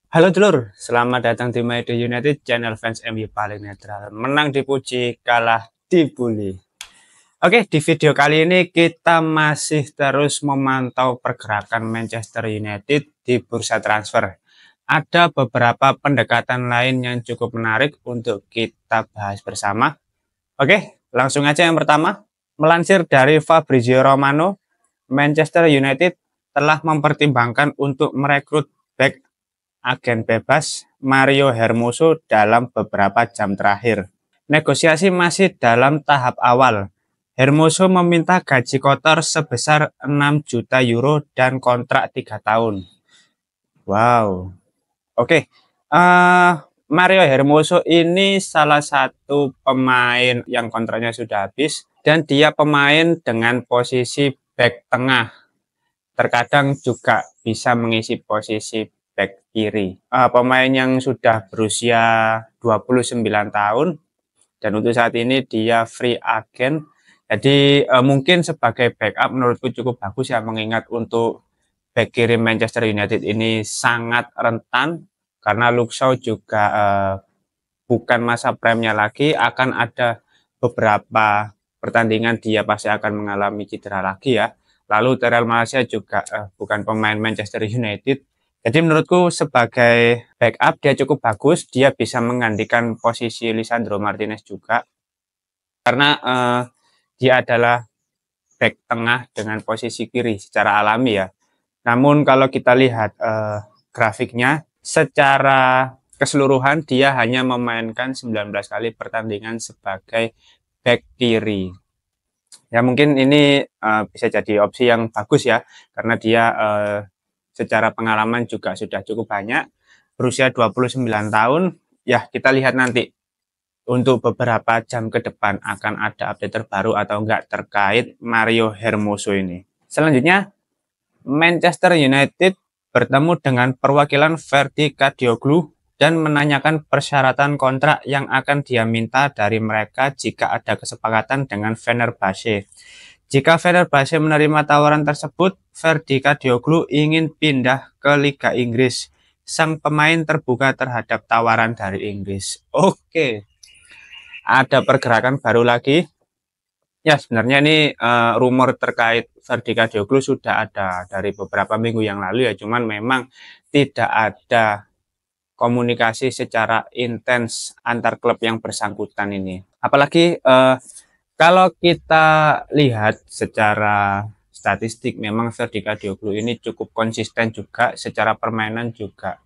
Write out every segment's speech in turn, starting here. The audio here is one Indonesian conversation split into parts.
Halo dulur, selamat datang di My Day United, channel fans MU paling netral. Menang dipuji, kalah dibully. Oke, di video kali ini kita masih terus memantau pergerakan Manchester United di bursa transfer. Ada beberapa pendekatan lain yang cukup menarik untuk kita bahas bersama. Oke, langsung aja yang pertama. Melansir dari Fabrizio Romano, Manchester United telah mempertimbangkan untuk merekrut back agen bebas Mario Hermoso dalam beberapa jam terakhir. Negosiasi masih dalam tahap awal. Hermoso meminta gaji kotor sebesar 6 juta euro dan kontrak 3 tahun. Wow. Oke. Mario Hermoso ini salah satu pemain yang kontraknya sudah habis dan dia pemain dengan posisi back tengah. Terkadang juga bisa mengisi posisi back kiri. Pemain yang sudah berusia 29 tahun dan untuk saat ini dia free agent. Jadi mungkin sebagai backup menurutku cukup bagus ya, mengingat untuk back kiri Manchester United ini sangat rentan karena Luke Shaw juga bukan masa prime-nya lagi, akan ada beberapa pertandingan dia pasti akan mengalami cedera lagi ya. Lalu Terrell Malaysia juga bukan pemain Manchester United. Jadi menurutku sebagai backup dia cukup bagus, dia bisa menggantikan posisi Lisandro Martinez juga. Karena dia adalah back tengah dengan posisi kiri secara alami ya. Namun kalau kita lihat grafiknya, secara keseluruhan dia hanya memainkan 19 kali pertandingan sebagai back kiri. Ya mungkin ini bisa jadi opsi yang bagus ya, karena dia secara pengalaman juga sudah cukup banyak, berusia 29 tahun, ya kita lihat nanti untuk beberapa jam ke depan akan ada update terbaru atau enggak terkait Mario Hermoso ini. Selanjutnya, Manchester United bertemu dengan perwakilan Ferdi Kadioglu dan menanyakan persyaratan kontrak yang akan dia minta dari mereka jika ada kesepakatan dengan Fenerbahce. Jika Fenerbahce menerima tawaran tersebut, Ferdi Kadioglu ingin pindah ke Liga Inggris. Sang pemain terbuka terhadap tawaran dari Inggris. Oke, ada pergerakan baru lagi. Ya, sebenarnya ini rumor terkait Ferdi Kadioglu sudah ada dari beberapa minggu yang lalu ya, cuman memang tidak ada komunikasi secara intens antar klub yang bersangkutan ini. Apalagi kalau kita lihat secara statistik, memang Ferdi Kadioglu ini cukup konsisten juga, secara permainan juga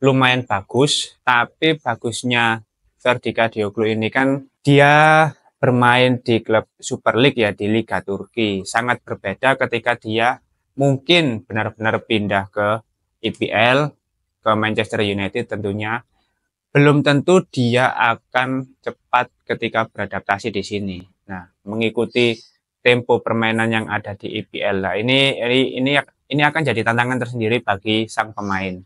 lumayan bagus, tapi bagusnya Ferdi Kadioglu ini kan dia bermain di klub Super League ya, di Liga Turki. Sangat berbeda ketika dia mungkin benar-benar pindah ke IPL, ke Manchester United tentunya. Belum tentu dia akan cepat ketika beradaptasi di sini. Nah, mengikuti tempo permainan yang ada di IPL. Nah, ini akan jadi tantangan tersendiri bagi sang pemain.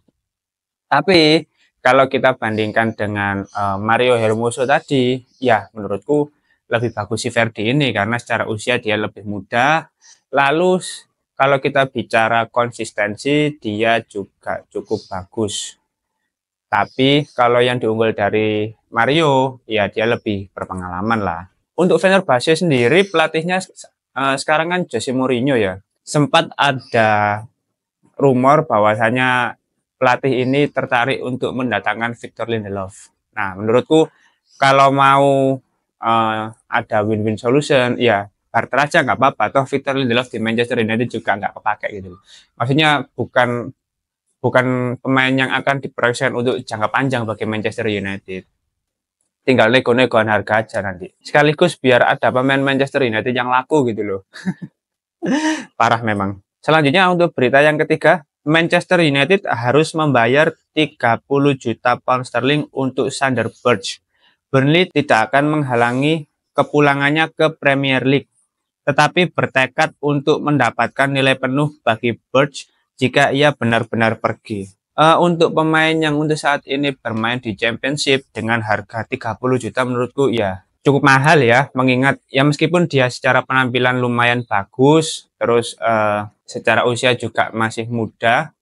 Tapi kalau kita bandingkan dengan Mario Hermoso tadi, ya menurutku lebih bagus si Ferdi ini karena secara usia dia lebih muda. Lalu kalau kita bicara konsistensi, dia juga cukup bagus. Tapi kalau yang diunggul dari Mario, ya dia lebih berpengalaman lah. Untuk Fenerbahce sendiri, pelatihnya sekarang kan Jose Mourinho ya. Sempat ada rumor bahwasanya pelatih ini tertarik untuk mendatangkan Victor Lindelof. Nah, menurutku kalau mau ada win-win solution, ya barter aja nggak apa-apa. Toh Victor Lindelof di Manchester United juga nggak kepake gitu. Maksudnya bukan bukan pemain yang akan diproyeksikan untuk jangka panjang bagi Manchester United. Tinggal nego-negoan harga aja nanti. Sekaligus biar ada pemain Manchester United yang laku gitu loh. Parah memang. Selanjutnya untuk berita yang ketiga, Manchester United harus membayar 30 juta pound sterling untuk Sander Berge. Burnley tidak akan menghalangi kepulangannya ke Premier League, tetapi bertekad untuk mendapatkan nilai penuh bagi Berge jika ia benar-benar pergi. Untuk pemain yang untuk saat ini bermain di Championship dengan harga 30 juta menurutku ya cukup mahal ya, mengingat ya meskipun dia secara penampilan lumayan bagus, terus secara usia juga masih muda,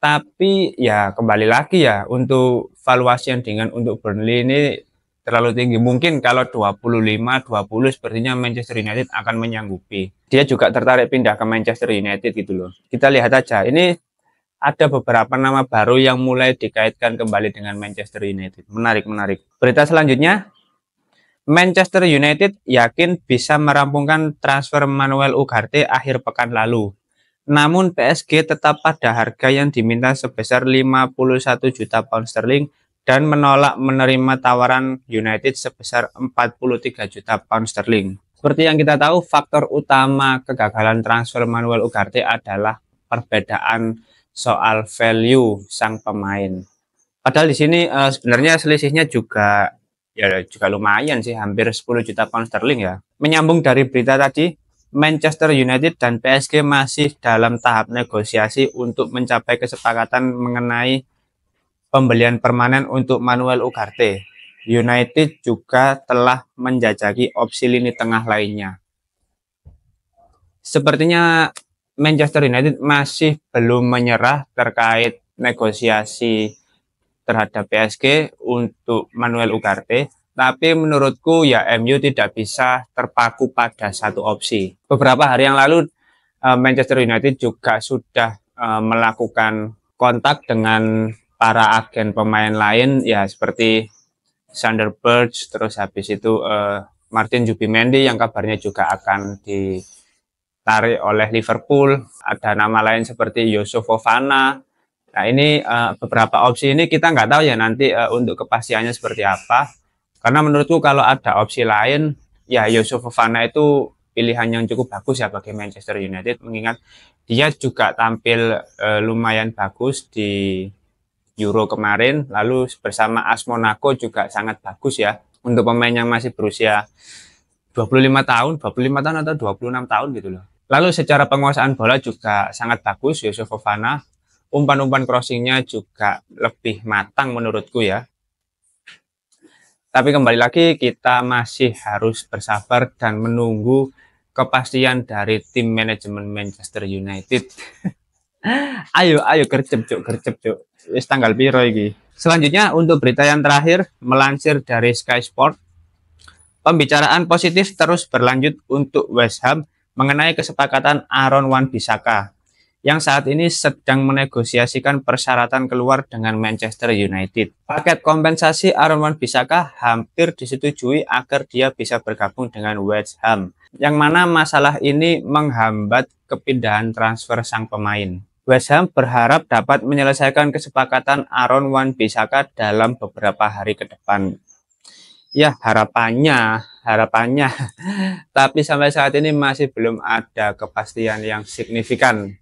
Tapi ya kembali lagi ya, untuk valuasi yang dengan untuk Burnley ini terlalu tinggi. Mungkin kalau 25-20 sepertinya Manchester United akan menyanggupi. Dia juga tertarik pindah ke Manchester United gitu loh. Kita lihat aja, ini ada beberapa nama baru yang mulai dikaitkan kembali dengan Manchester United. Menarik, menarik. Berita selanjutnya, Manchester United yakin bisa merampungkan transfer Manuel Ugarte akhir pekan lalu. Namun PSG tetap pada harga yang diminta sebesar 51 juta pound sterling dan menolak menerima tawaran United sebesar 43 juta pound sterling. Seperti yang kita tahu, faktor utama kegagalan transfer Manuel Ugarte adalah perbedaan soal value sang pemain. Padahal di sini sebenarnya selisihnya juga lumayan sih, hampir 10 juta pound sterling ya. Menyambung dari berita tadi, Manchester United dan PSG masih dalam tahap negosiasi untuk mencapai kesepakatan mengenai pembelian permanen untuk Manuel Ugarte. United juga telah menjajaki opsi lini tengah lainnya. Sepertinya Manchester United masih belum menyerah terkait negosiasi terhadap PSG untuk Manuel Ugarte. Tapi menurutku ya MU tidak bisa terpaku pada satu opsi. Beberapa hari yang lalu Manchester United juga sudah melakukan kontak dengan para agen pemain lain ya, seperti Sander Berge, terus habis itu Martin Zubimendi yang kabarnya juga akan ditarik oleh Liverpool. Ada nama lain seperti Yusuf Fofana. Nah ini beberapa opsi ini kita nggak tahu ya nanti untuk kepastiannya seperti apa. Karena menurutku kalau ada opsi lain, ya Yusuf Fofana itu pilihan yang cukup bagus ya bagi Manchester United, mengingat dia juga tampil lumayan bagus di Euro kemarin, lalu bersama AS Monaco juga sangat bagus ya untuk pemain yang masih berusia 25 tahun atau 26 tahun gitu loh. Lalu secara penguasaan bola juga sangat bagus Yusuf Fofana, umpan-umpan crossingnya juga lebih matang menurutku ya. Tapi kembali lagi kita masih harus bersabar dan menunggu kepastian dari tim manajemen Manchester United. ayo gercep cuk. Wis tanggal piro iki. Selanjutnya untuk berita yang terakhir, melansir dari Sky Sport, pembicaraan positif terus berlanjut untuk West Ham mengenai kesepakatan Aaron Wan-Bissaka yang saat ini sedang menegosiasikan persyaratan keluar dengan Manchester United. Paket kompensasi Aaron Wan-Bissaka hampir disetujui agar dia bisa bergabung dengan West Ham, yang mana masalah ini menghambat kepindahan transfer sang pemain. West Ham berharap dapat menyelesaikan kesepakatan Aaron Wan-Bissaka dalam beberapa hari ke depan. Ya, harapannya. Tapi sampai saat ini masih belum ada kepastian yang signifikan.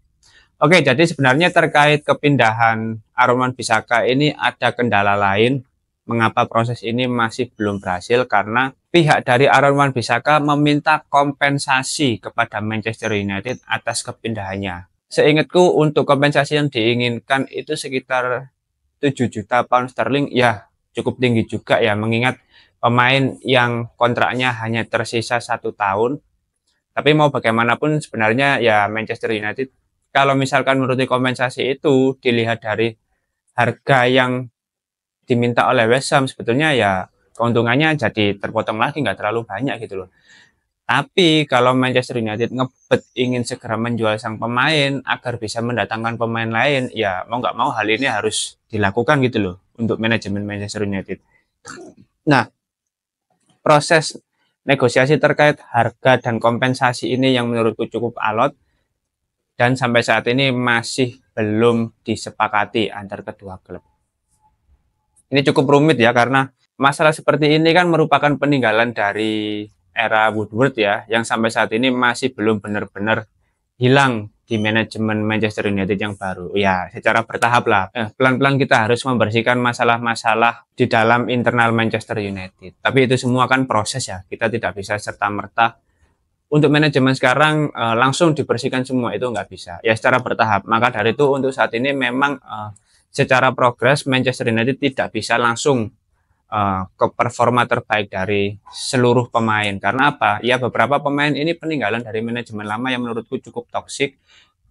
Oke, jadi sebenarnya terkait kepindahan Aaron Wan-Bissaka ini ada kendala lain. Mengapa proses ini masih belum berhasil? Karena pihak dari Aaron Wan-Bissaka meminta kompensasi kepada Manchester United atas kepindahannya. Seingatku untuk kompensasi yang diinginkan itu sekitar 7 juta pound sterling. Ya, cukup tinggi juga ya, mengingat pemain yang kontraknya hanya tersisa 1 tahun. Tapi mau bagaimanapun sebenarnya ya Manchester United, kalau misalkan menuruti kompensasi itu dilihat dari harga yang diminta oleh West Ham, sebetulnya ya keuntungannya jadi terpotong lagi, nggak terlalu banyak gitu loh. Tapi kalau Manchester United ngebet ingin segera menjual sang pemain agar bisa mendatangkan pemain lain, ya mau nggak mau hal ini harus dilakukan gitu loh untuk manajemen Manchester United. Nah, proses negosiasi terkait harga dan kompensasi ini yang menurutku cukup alot dan sampai saat ini masih belum disepakati antar kedua klub. Ini cukup rumit ya, karena masalah seperti ini kan merupakan peninggalan dari era Woodward ya, yang sampai saat ini masih belum benar-benar hilang di manajemen Manchester United yang baru. Ya, secara bertahap lah. Pelan-pelan kita harus membersihkan masalah-masalah di dalam internal Manchester United. Tapi itu semua kan proses ya, kita tidak bisa serta-merta untuk manajemen sekarang langsung dibersihkan semua, itu nggak bisa. Ya secara bertahap. Maka dari itu untuk saat ini memang secara progres Manchester United tidak bisa langsung ke performa terbaik dari seluruh pemain. Karena apa? Ya beberapa pemain ini peninggalan dari manajemen lama yang menurutku cukup toksik.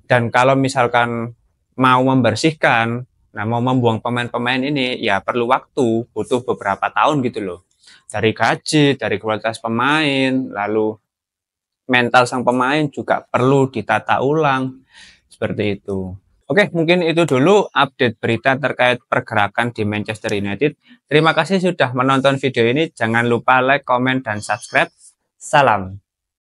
Dan kalau misalkan mau membersihkan, nah mau membuang pemain-pemain ini ya perlu waktu, butuh beberapa tahun gitu loh. Dari gaji, dari kualitas pemain, lalu mental sang pemain juga perlu ditata ulang, seperti itu. Oke, mungkin itu dulu update berita terkait pergerakan di Manchester United. Terima kasih sudah menonton video ini. Jangan lupa like, komen, dan subscribe. Salam.